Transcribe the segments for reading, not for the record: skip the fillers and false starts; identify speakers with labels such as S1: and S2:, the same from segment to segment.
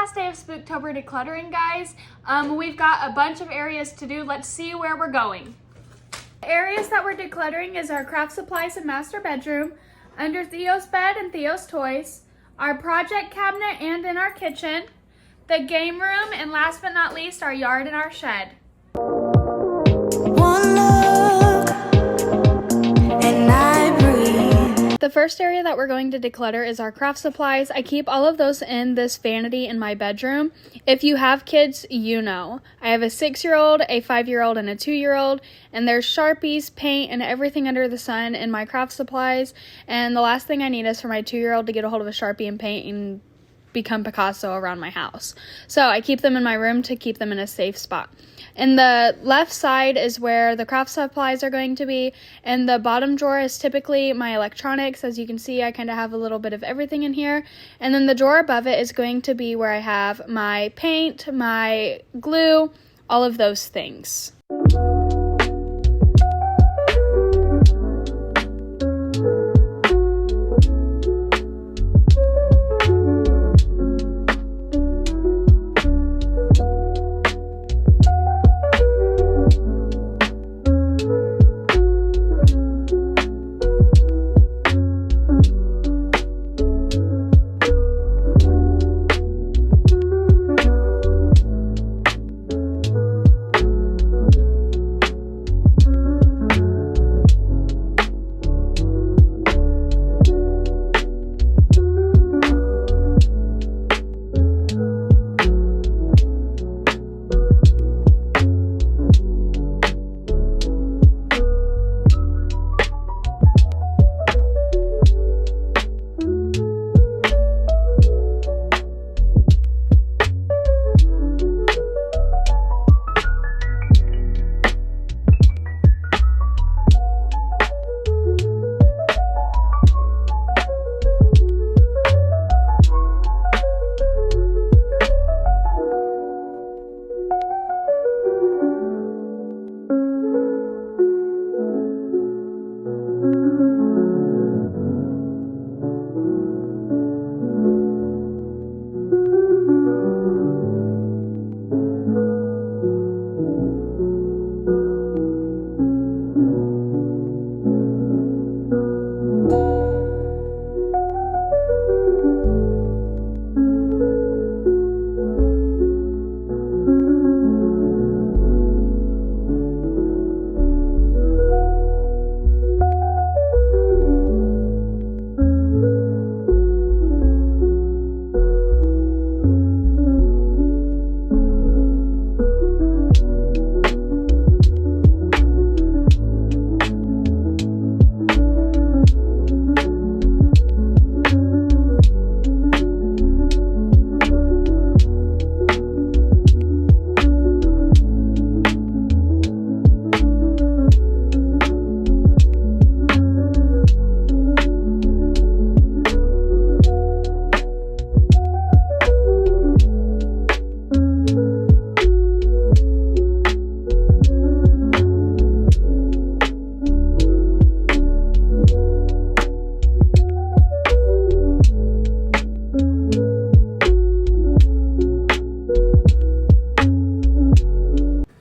S1: last day of Spooktober decluttering, guys. We've got a bunch of areas to do. Let's see where we're going. The areas that we're decluttering is our craft supplies and master bedroom, under Theo's bed and Theo's toys, our project cabinet and in our kitchen, the game room, and last but not least, our yard and our shed.
S2: One look, and I breathe.
S1: The first area that we're going to declutter is our craft supplies. I keep all of those in this vanity in my bedroom. If you have kids, you know. I have a 6-year-old, a 5-year-old, and a 2-year-old, and there's Sharpies, paint, and everything under the sun in my craft supplies. And the last thing I need is for my 2-year-old to get a hold of a Sharpie and paint and become Picasso around my house. So I keep them in my room to keep them in a safe spot. And the left side is where the craft supplies are going to be, and the bottom drawer is typically my electronics. As you can see, I kind of have a little bit of everything in here. And then the drawer above it is going to be where I have my paint, my glue, all of those things.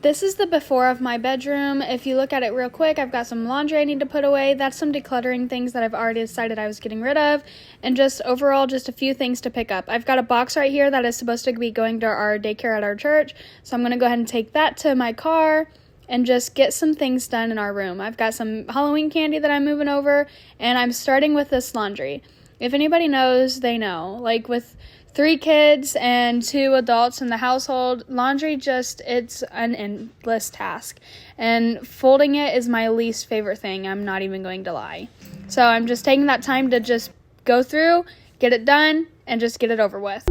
S1: This is the before of my bedroom. If you look at it real quick, I've got some laundry I need to put away. That's some decluttering things that I've already decided I was getting rid of. And just overall, just a few things to pick up. I've got a box right here that is supposed to be going to our daycare at our church. So I'm going to go ahead and take that to my car and just get some things done in our room. I've got some Halloween candy that I'm moving over, and I'm starting with this laundry. If anybody knows, they know. Like with 3 kids and 2 adults in the household, laundry it's an endless task. And folding it is my least favorite thing, I'm not even going to lie. So I'm just taking that time to just go through, get it done, and just get it over with.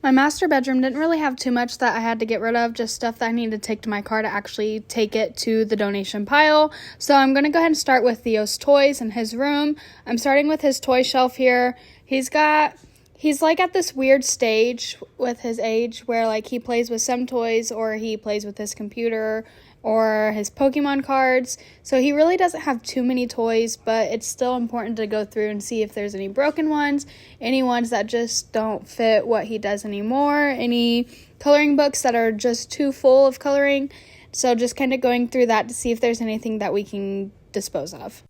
S1: My master bedroom didn't really have too much that I had to get rid of, just stuff that I needed to take to my car to actually take it to the donation pile. So I'm going to go ahead and start with Theo's toys in his room. I'm starting with his toy shelf here. He's like at this weird stage with his age where like he plays with some toys or he plays with his computer or his Pokemon cards. So he really doesn't have too many toys, but it's still important to go through and see if there's any broken ones, any ones that just don't fit what he does anymore, any coloring books that are just too full of coloring. So just kind of going through that to see if there's anything that we can dispose of.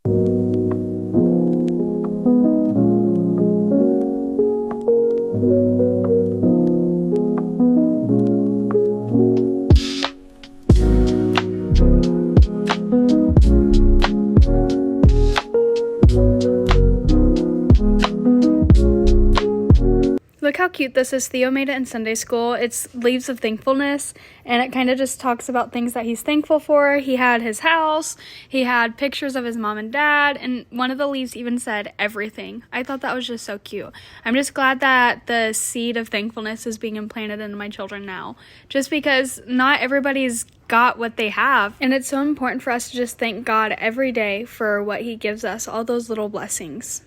S1: Look how cute this is. Theo made it in Sunday school. It's leaves of thankfulness, and it kind of just talks about things that he's thankful for. He had his house, he had pictures of his mom and dad, and one of the leaves even said everything. I thought that was just so cute. I'm just glad that the seed of thankfulness is being implanted into my children now, just because not everybody's got what they have, and it's so important for us to just thank God every day for what he gives us, all those little blessings.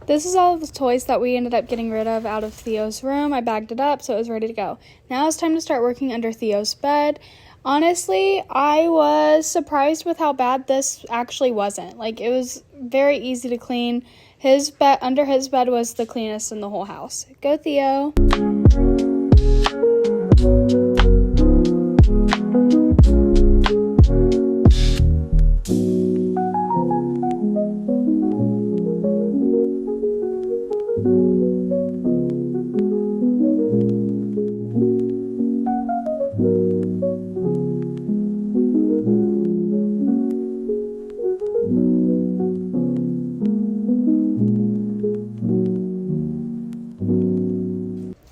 S1: This is all of the toys that we ended up getting rid of out of Theo's room. I bagged it up so it was ready to go. Now it's time to start working under Theo's bed. Honestly, I was surprised with how bad this actually wasn't. Like, it was very easy to clean. His bed, under his bed, was the cleanest in the whole house. Go, Theo.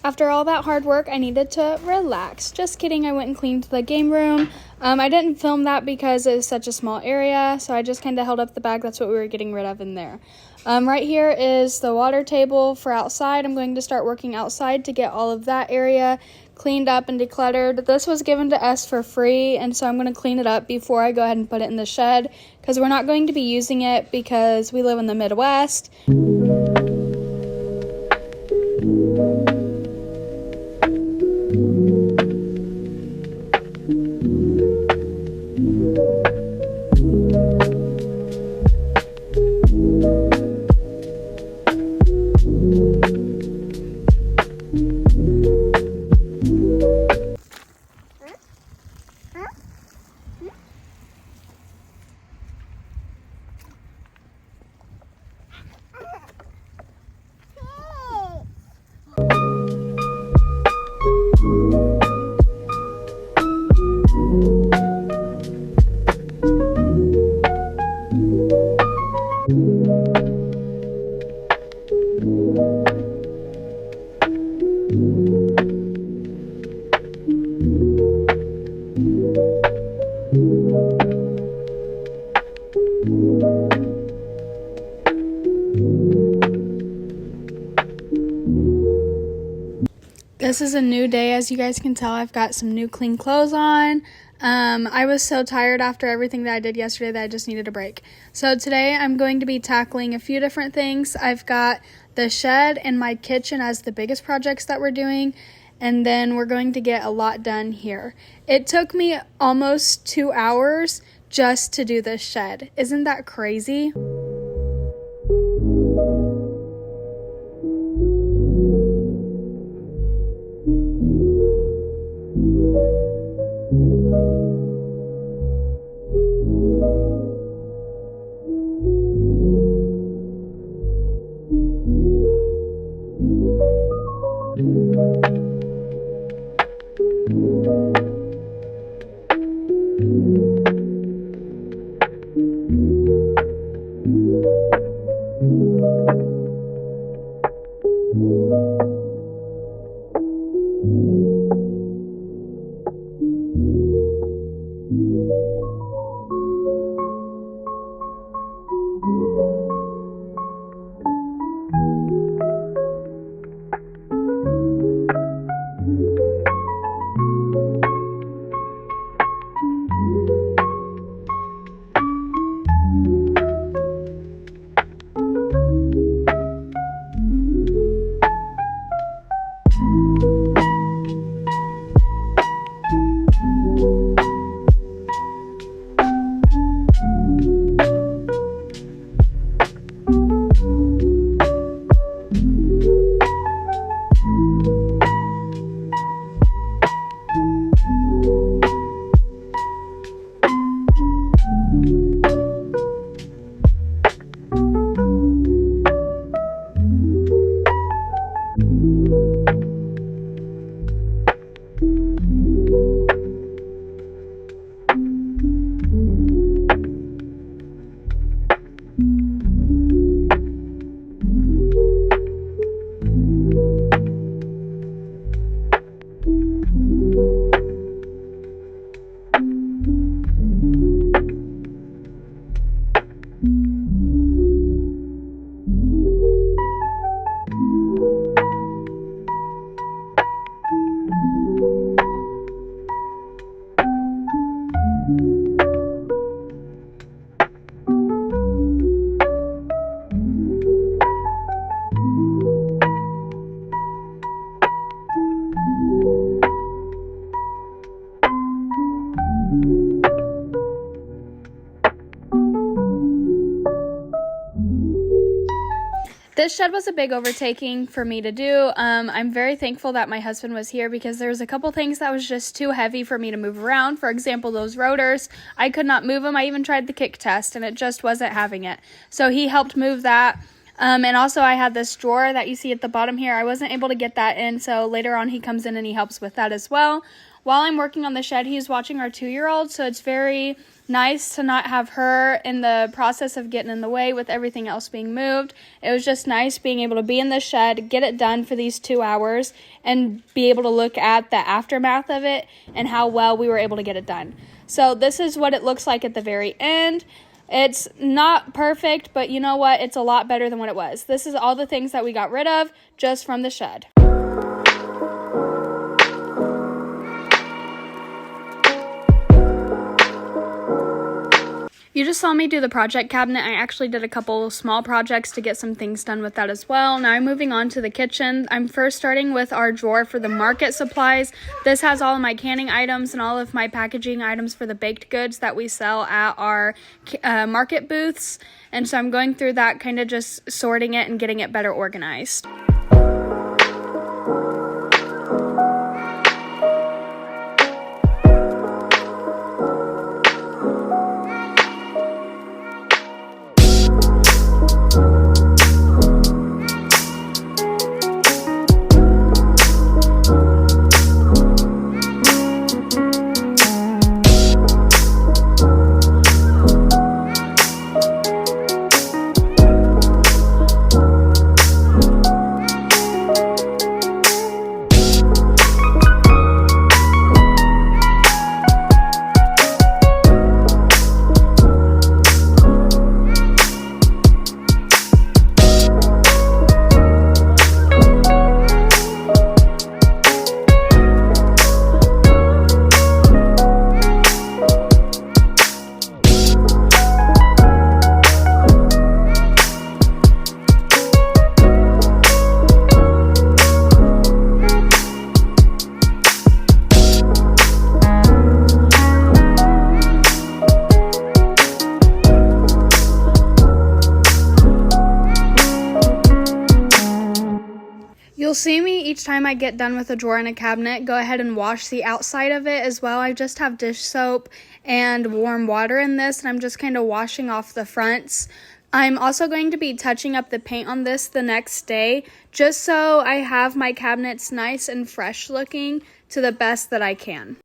S1: After all that hard work, I needed to relax. Just kidding, I went and cleaned the game room. I didn't film that because it was such a small area, so I just kind of held up the bag. That's what we were getting rid of in there. Right here is the water table for outside. I'm going to start working outside to get all of that area cleaned up and decluttered. This was given to us for free, and so I'm going to clean it up before I go ahead and put it in the shed, because we're not going to be using it because we live in the Midwest. This is a new day. As you guys can tell, I've got some new clean clothes on. I was so tired after everything that I did yesterday that I just needed a break. So today I'm going to be tackling a few different things. I've got the shed and my kitchen as the biggest projects that we're doing, and then we're going to get a lot done here. It took me almost 2 hours just to do this shed. Isn't that crazy? This shed was a big overtaking for me to do. I'm very thankful that my husband was here because there was a couple things that was just too heavy for me to move around. For example, those rotors, I could not move them. I even tried the kick test and it just wasn't having it. So he helped move that. And also I had this drawer that you see at the bottom here. I wasn't able to get that in, so later on he comes in and he helps with that as well. While I'm working on the shed, he's watching our 2-year-old, so it's very nice to not have her in the process of getting in the way with everything else being moved. It was just nice being able to be in the shed, get it done for these 2 hours, and be able to look at the aftermath of it and how well we were able to get it done. So this is what it looks like at the very end. It's not perfect, but you know what? It's a lot better than what it was. This is all the things that we got rid of just from the shed. You just saw me do the project cabinet. I actually did a couple small projects to get some things done with that as well. Now I'm moving on to the kitchen. I'm first starting with our drawer for the market supplies. This has all of my canning items and all of my packaging items for the baked goods that we sell at our market booths. And so I'm going through that, kind of just sorting it and getting it better organized. You'll see me each time I get done with a drawer in a cabinet go ahead and wash the outside of it as well. I just have dish soap and warm water in this, and I'm just kind of washing off the fronts. I'm also going to be touching up the paint on this the next day, just so I have my cabinets nice and fresh looking to the best that I can.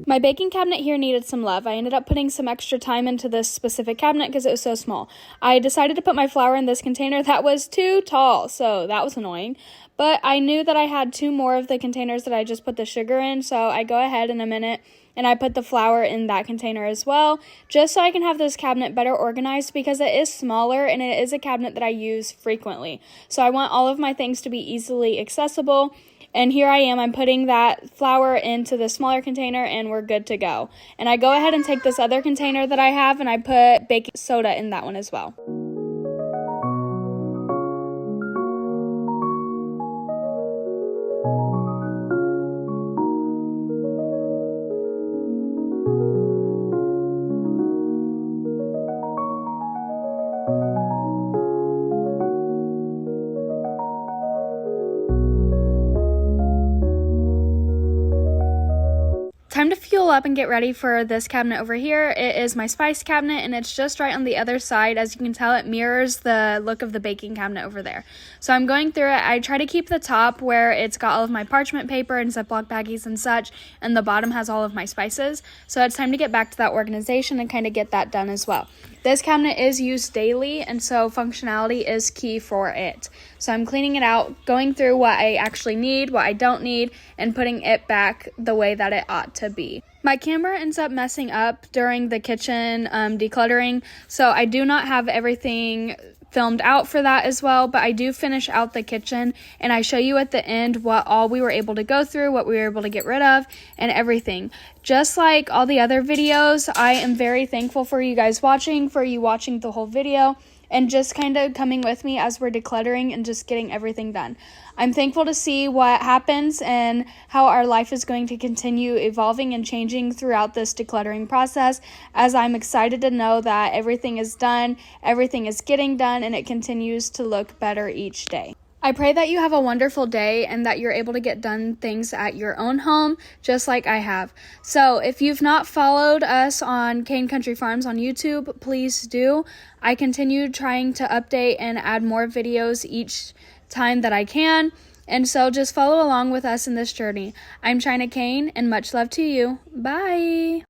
S1: My baking cabinet here needed some love. I ended up putting some extra time into this specific cabinet because it was so small. I decided to put my flour in this container that was too tall, so that was annoying. But I knew that I had 2 more of the containers that I just put the sugar in, so I go ahead in a minute and I put the flour in that container as well, just so I can have this cabinet better organized because it is smaller and it is a cabinet that I use frequently. So I want all of my things to be easily accessible. And here I am, I'm putting that flour into the smaller container and we're good to go. And I go ahead and take this other container that I have and I put baking soda in that one as well. Time to fuel up and get ready for this cabinet over here. It is my spice cabinet and it's just right on the other side. As you can tell, it mirrors the look of the baking cabinet over there. So I'm going through it. I try to keep the top where it's got all of my parchment paper and Ziploc baggies and such, and the bottom has all of my spices. So it's time to get back to that organization and kind of get that done as well. This cabinet is used daily, and so functionality is key for it. So I'm cleaning it out, going through what I actually need, what I don't need, and putting it back the way that it ought to be. My camera ends up messing up during the kitchen decluttering, so I do not have everything filmed out for that as well, but I do finish out the kitchen and I show you at the end what all we were able to go through, what we were able to get rid of, and everything. Just like all the other videos, I am very thankful for you guys watching, for you watching the whole video, and just kind of coming with me as we're decluttering and just getting everything done. I'm thankful to see what happens and how our life is going to continue evolving and changing throughout this decluttering process, as I'm excited to know that everything is done, everything is getting done, and it continues to look better each day. I pray that you have a wonderful day and that you're able to get done things at your own home, just like I have. So if you've not followed us on Cane Country Farms on YouTube, please do. I continue trying to update and add more videos each time that I can. And so just follow along with us in this journey. I'm China Cane and much love to you. Bye.